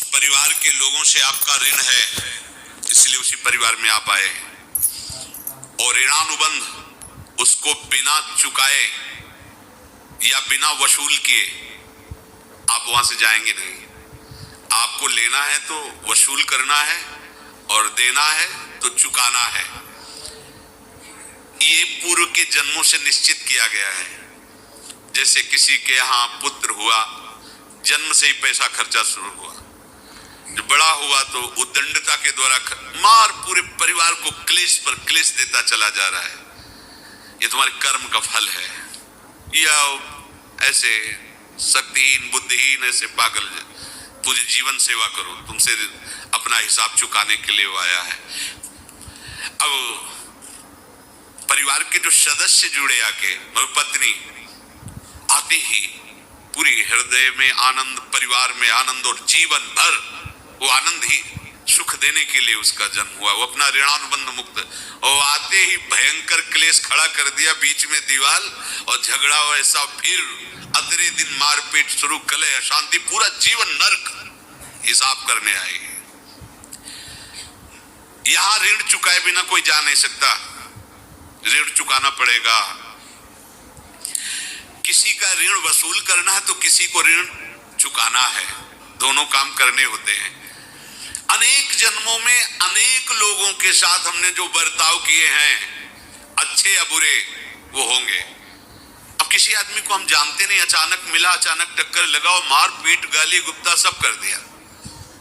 परिवार के लोगों से आपका ऋण है, इसलिए उसी परिवार में आप आए, और ऋणानुबंध उसको बिना चुकाए या बिना वसूल किए आप वहां से जाएंगे नहीं। आपको लेना है तो वसूल करना है, और देना है तो चुकाना है। ये पूर्व के जन्मों से निश्चित किया गया है। जैसे किसी के यहाँ पुत्र हुआ, जन्म से ही पैसा खर्चा शुरू हुआ, जो बड़ा हुआ तो उद्दंडता के द्वारा मार पूरे परिवार को क्लेश पर क्लेश देता चला जा रहा है। ये तुम्हारे कर्म का फल है। या ऐसे शक्तिहीन बुद्धिहीन ऐसे पागल तुझे जीवन सेवा करो, तुमसे अपना हिसाब चुकाने के लिए वो आया है। अब परिवार के जो सदस्य जुड़े आके, मतलब पत्नी आती ही पूरी हृदय में आनंद, परिवार में आनंद, और जीवन भर वो आनंद ही सुख देने के लिए उसका जन्म हुआ। वो अपना ऋणानुबंध मुक्त, और आते ही भयंकर क्लेश खड़ा कर दिया बीच में दीवार, और झगड़ा वैसा, फिर अगले दिन मारपीट शुरू, कलह अशांति, पूरा जीवन नरक हिसाब करने आई। यहां ऋण चुकाए बिना कोई जा नहीं सकता, ऋण चुकाना पड़ेगा। किसी का ऋण वसूल करना है तो किसी को ऋण चुकाना है, दोनों काम करने होते हैं। अनेक जन्मों में अनेक लोगों के साथ हमने जो बर्ताव किए हैं, अच्छे या बुरे, वो होंगे। अब किसी आदमी को हम जानते नहीं, अचानक मिला, अचानक टक्कर लगा और मार पीट गाली गुप्ता सब कर दिया,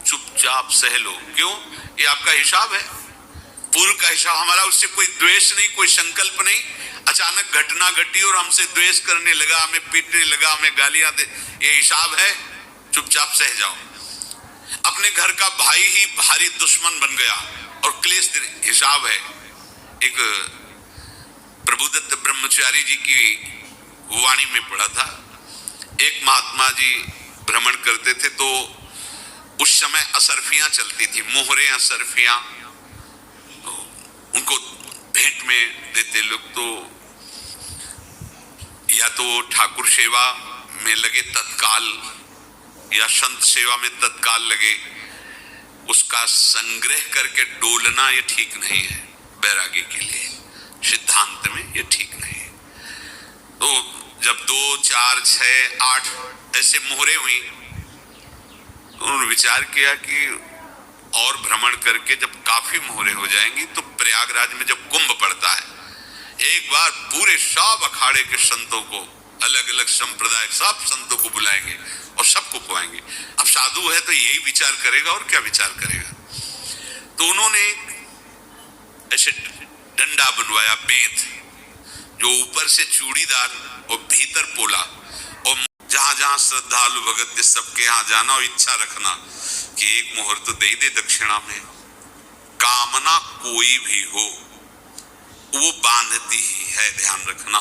चुपचाप सह लो। क्यों? ये आपका हिसाब है, पूर्व का हिसाब। हमारा उससे कोई द्वेष नहीं, कोई संकल्प नहीं। अचानक घटना घटी और हमसे द्वेष करने लगा, हमें पीटने लगा, हमें गालियां दे, ये हिसाब है, चुपचाप सह जाओ। अपने घर का भाई ही भारी दुश्मन बन गया और क्लेश, हिसाब है। एक प्रभुदत्त ब्रह्मचारी जी की वाणी में पढ़ा था, एक महात्मा जी भ्रमण करते थे, तो उस समय असरफियां चलती थी, मोहरे असरफियां, उनको भेंट में देते लोग। तो या तो ठाकुर सेवा में लगे तत्काल, या संत सेवा में तत्काल लगे, उसका संग्रह करके डोलना ये ठीक नहीं है बैरागी के लिए, सिद्धांत में ये ठीक नहीं है। तो जब 2, 4, 6, 8 ऐसे मोहरे हुई, तो उन्होंने विचार किया कि और भ्रमण करके जब काफी मोहरे हो जाएंगी तो प्रयागराज में जब कुंभ पड़ता है, एक बार पूरे सब अखाड़े के संतों को, अलग अलग संप्रदाय सब संतों को बुलाएंगे और सबको खुआएंगे। अब साधु है तो यही विचार करेगा, और क्या विचार करेगा। तो उन्होंने ऐसे डंडा बनवाया, बेंत, जो ऊपर से चूड़ीदार और भीतर पोला, और जहां जहां श्रद्धालु भगत सबके यहाँ जाना और इच्छा रखना कि एक मोहर तो दे दे दक्षिणा में। कामना कोई भी हो वो बांधती ही है, ध्यान रखना।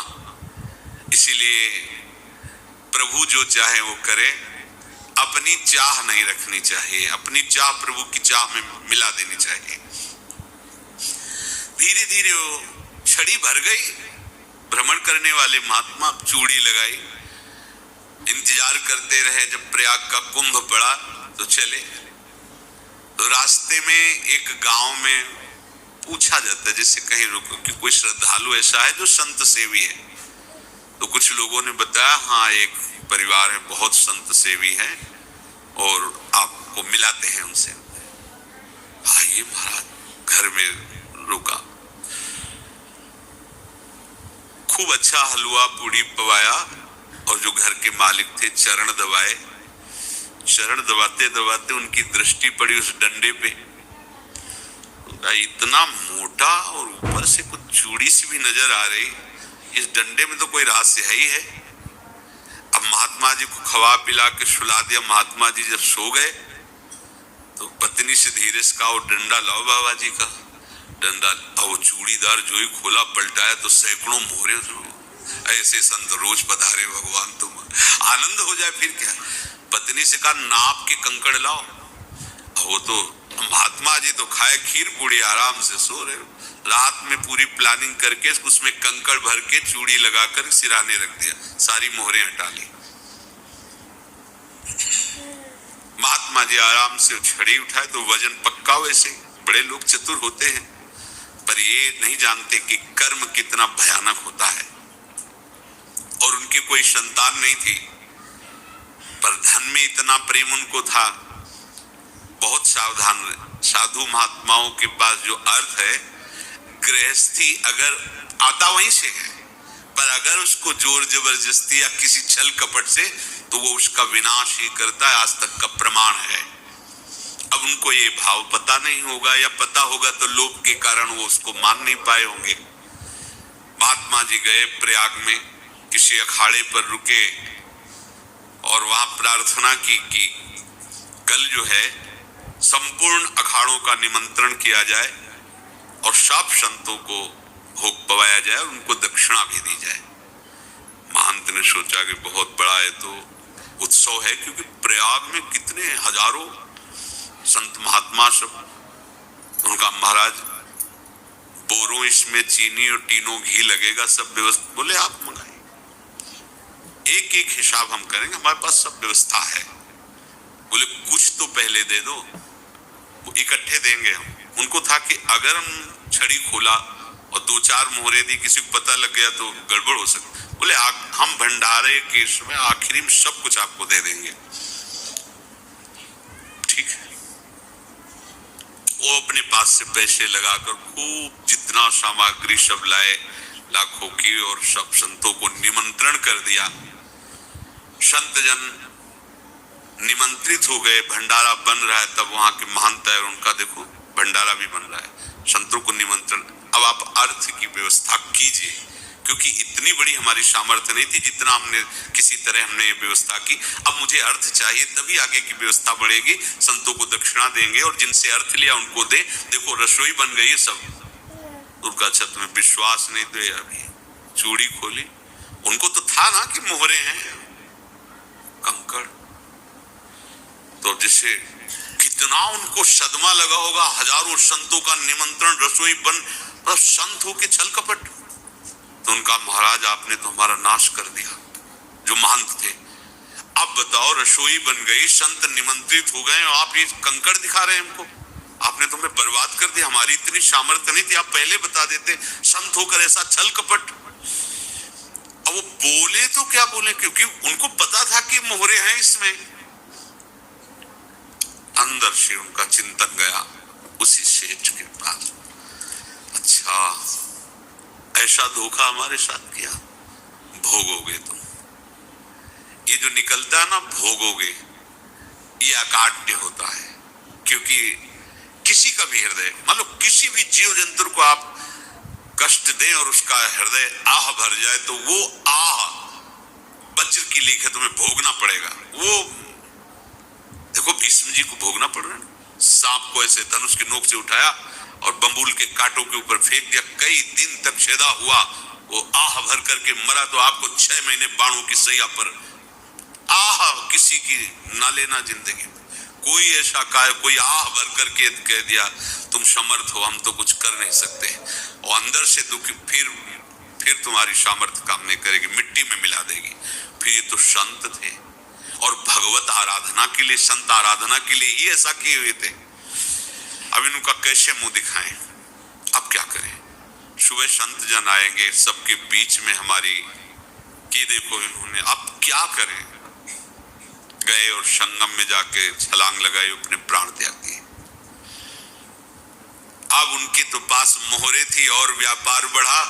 इसीलिए प्रभु जो चाहे वो करे, अपनी चाह नहीं रखनी चाहिए, अपनी चाह प्रभु की चाह में मिला देनी चाहिए। धीरे धीरे वो छड़ी भर गई, भ्रमण करने वाले महात्मा चूड़ी लगाई, इंतजार करते रहे। जब प्रयाग का कुंभ पड़ा तो चले। तो रास्ते में एक गांव में पूछा जाता है, जैसे कहीं रुको कि कोई श्रद्धालु ऐसा है जो संत सेवी है। तो कुछ लोगों ने बताया, हाँ एक परिवार है, बहुत संत सेवी है, और आपको मिलाते हैं उनसे। आइए महाराज, घर में रुका, खूब अच्छा हलवा पूड़ी पवाया, और जो घर के मालिक थे चरण दबाए। चरण दबाते दबाते उनकी दृष्टि पड़ी उस डंडे पे, इतना मोटा और ऊपर से कुछ चूड़ी सी भी नजर आ रही, इस डंडे में तो कोई रहस्य है ही है। अब महात्मा जी को खवा पिला के सुला दिया। महात्मा जी जब सो गए तो पत्नी से धीरे से कहा, वो डंडा लाओ बाबा जी का। डंडा, वो चूड़ीदार जो ही खोला, पलटाया तो सैकड़ों मोहरे। ऐसे संत रोज पधारे भगवान, तुम आनंद हो जाए फिर क्या। पत्नी से कहा, नाप के कंकड़ लाओ। वो तो महात्मा जी तो खाए खीर पूड़ी, आराम से सो रहे। रात में पूरी प्लानिंग करके उसमें कंकड़ भर के चूड़ी लगाकर सिराने रख दिया, सारी मोहरें हटा ली। महात्मा जी आराम से छड़ी उठाए तो वजन पक्का। वैसे बड़े लोग चतुर होते हैं, पर ये नहीं जानते कि कर्म कितना भयानक होता है। और उनकी कोई संतान नहीं थी, पर धन में इतना प्रेम उनको था। बहुत सावधान रहे। साधु महात्माओं के पास जो अर्थ है, गृहस्थी अगर आता वहीं से है, पर अगर उसको जोर जबरदस्ती या किसी छल कपट से, तो वो उसका विनाश ही करता है। आज तक का प्रमाण है। अब उनको ये भाव पता नहीं होगा, या पता होगा तो लोभ के कारण वो उसको मान नहीं पाए होंगे। महात्मा जी गए प्रयाग में, किसी अखाड़े पर रुके और वहां प्रार्थना की कि कल जो है संपूर्ण अखाड़ों का निमंत्रण किया जाए और सब संतों को भोग पवाया जाए और उनको दक्षिणा भी दी जाए। महंत ने सोचा कि बहुत बड़ा है तो उत्सव है, क्योंकि प्रयाग में कितने हजारों संत महात्मा सब। उनका महाराज बोरों इसमें चीनी और टीनों घी लगेगा, सब व्यवस्था। बोले आप मंगाइए, एक एक हिसाब हम करेंगे, हमारे पास सब व्यवस्था है। बोले कुछ तो पहले दे दो, वो इकट्ठे देंगे हम। उनको था कि अगर हम छड़ी खोला और दो चार मोहरे दी, किसी को पता लग गया तो गड़बड़ हो सकती। बोले हम भंडारे के समय आखिरी में सब कुछ आपको दे देंगे। ठीक है। वो अपने पास से पैसे लगाकर खूब जितना सामग्री सब लाए, लाखों की, और सब संतों को निमंत्रण कर दिया। संत जन निमंत्रित हो गए, भंडारा बन रहा है। तब वहां के महंत है, उनका देखो भंडारा भी बन रहा है, संतों को निमंत्रण। अब आप अर्थ की व्यवस्था कीजिए, क्योंकि इतनी बड़ी हमारी सामर्थ्य नहीं थी जितना हमने किसी तरह हमने व्यवस्था की। अब मुझे अर्थ चाहिए, तभी आगे की व्यवस्था बढ़ेगी। संतों को दक्षिणा देंगे और जिनसे अर्थ लिया उनको दे। देखो रसोई बन गई है सब। उनका छत में विश्वास नहीं, तो अभी चूड़ी खोली। उनको तो था ना कि मोहरे हैं कंकड़, तो जिसे कितना उनको सदमा लगा होगा। हजारों संतों का निमंत्रण, रसोई बन, तो संत हो के छल कपट। तो उनका महाराज आपने तो हमारा नाश कर दिया, जो महंत थे। अब बताओ रसोई बन गई, संत निमंत्रित हो गए, आप ये कंकड़ दिखा रहे हैं हमको। आपने तो हमें बर्बाद कर दिया, हमारी इतनी सामर्थ्य नहीं थी, आप पहले बता देते। संत होकर ऐसा छल कपट। अब वो बोले तो क्या बोले, क्योंकि उनको पता था कि मोहरे हैं इसमें। अंदर से उनका चिंतन गया उसी सेठ के पास, अच्छा ऐसा धोखा हमारे साथ किया, भोगोगे तुम। ये जो निकलता है ना भोगोगे, ये अकाट्य होता है। क्योंकि किसी का भी हृदय, मान लो किसी भी जीव जंतु को आप कष्ट दें और उसका हृदय आह भर जाए, तो वो आह वज्र की लीक है, तुम्हें भोगना पड़ेगा। वो देखो भीष्म जी को भोगना पड़ रहा है। सांप को ऐसे धनुष की नोक से उठाया और बंबूल के कांटों के ऊपर फेंक दिया, कई दिन तक छेदा हुआ, वो आह भर करके मरा। तो आपको 6 महीने बाणों की सैया पर आह किसी की ना लेना जिंदगी में। कोई ऐसा कोई आह भर करके कह दिया तुम समर्थ हो, हम तो कुछ कर नहीं सकते, और अंदर से दुखी, फिर तुम्हारी सामर्थ्य काम नहीं करेगी, मिट्टी में मिला देगी। फिर ये तो संत थे, और भगवत आराधना के लिए, संत आराधना के लिए ही ऐसा किए हुए थे। अब इनका कैसे मुंह दिखाएं, अब क्या करें। सुबह संत जन आएंगे, सबके बीच में हमारी कि देखो इन्होंने, अब क्या करें। गए और संगम में जाके छलांग लगाई, अपने प्राण त्याग दिए। अब उनके तो पास मोहरे थी और व्यापार बढ़ा,